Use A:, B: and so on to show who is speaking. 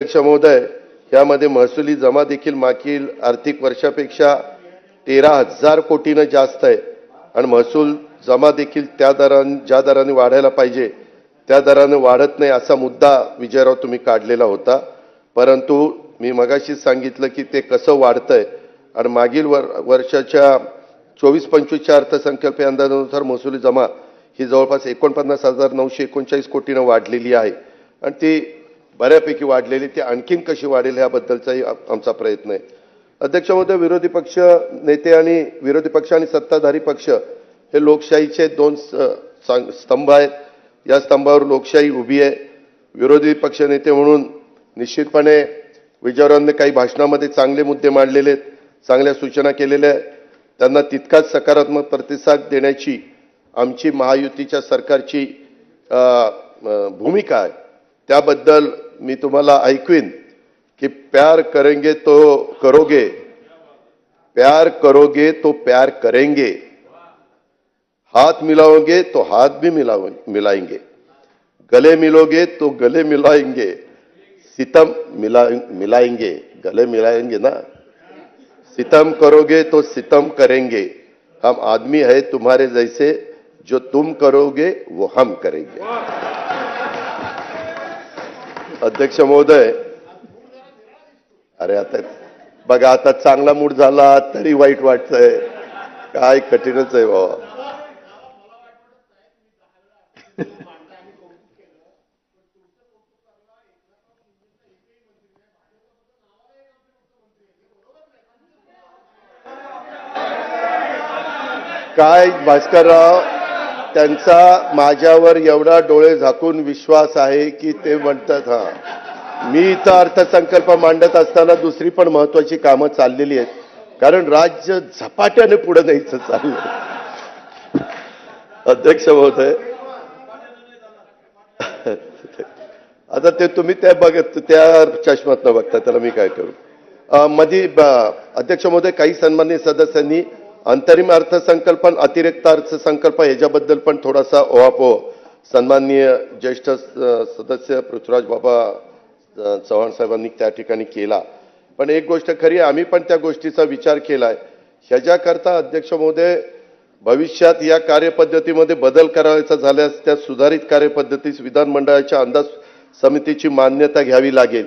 A: अध्यक्ष महोदय, यामध्ये महसुली जमा देखील मागील आर्थिक वर्षापेक्षा 13,000 कोटीने जास्त आहे आणि महसूल जमा देखील ज्या दराने वाढायला पाहिजे त्या दराने वाढत नाही असा मुद्दा विजयराव तुम्ही काढलेला होता। परंतु मी मगाशी सांगितलं की ते कसं वाढतंय आणि मागील वर्षाच्या 24-25 अर्थसंकल्प अंदाजानुसार महसुली जमा ही जवळपास 49,939 कोटीने वाढलेली आहे आणि ती बऱ्यापैकी वाढलेली, ती आणखीन कशी वाढेल याबद्दलचाही आमचा प्रयत्न आहे। अध्यक्ष महोदय, विरोधी पक्ष नेते आणि विरोधी पक्ष आणि सत्ताधारी पक्ष हे लोकशाहीचे दोन स्तंभ आहेत। या स्तंभावर लोकशाही उभी आहे। विरोधी पक्ष नेते म्हणून निश्चितपणे विजयरावांनी काही भाषणामध्ये चांगले मुद्दे मांडलेले आहेत, चांगल्या सूचना केलेल्या आहेत, त्यांना तितकाच सकारात्मक प्रतिसाद देण्याची आमची महायुतीच्या सरकारची भूमिका आहे। त्याबद्दल मी तुम्हाला ऐकवीन कि प्यार करेंगे तो करोगे, प्यार करोगे तो प्यार करेंगे, हाथ मिलाओगे तो हाथ भी मिलाएंगे, गले मिलोगे तो गले मिलाएंगे, सितम मिलाएंगे, गले मिलाएंगे ना, सितम करोगे तो सितम करेंगे, हम आदमी है तुम्हारे जैसे, जो तुम करोगे वो हम करेंगे। अध्यक्ष महोदय, अरे आता बघा, आता चांगला मूड झाला तरी वाईट वाटतंय, काय कठीणच आहे बाबा। काय भास्करराव, त्यांचा माझ्यावर एवढा डोळे झाकून विश्वास आहे की ते म्हणतात, मी इथं अर्थसंकल्प मांडत असताना दुसरी पण महत्वाची कामं चाललेली आहेत, कारण राज्य झपाट्याने पुढे न्यायचं चाललंय। अध्यक्ष महोदय, आता ते तुम्ही त्या बघत त्या चष्मातनं बघता, त्याला मी काय करू। अध्यक्ष महोदय, काही सन्माननीय सदस्यांनी अंतरिम अर्थसंकल्प अतिरिक्त अर्थसंकल्प याच्याबद्दल पण थोडासा ओहापोह सन्माननीय ज्येष्ठ सदस्य पृथ्वीराज बाबा चव्हाण साहेबांनी त्या ठिकाणी केला। पण एक गोष्ट खरी, आम्ही पण त्या गोष्टीचा विचार केलाय। ह्याच्याकरता अध्यक्ष महोदय, भविष्यात या कार्यपद्धतीमध्ये बदल करायचा झाल्यास त्या सुधारित कार्यपद्धतीस विधानमंडळाच्या अंदाज समितीची मान्यता घ्यावी लागेल।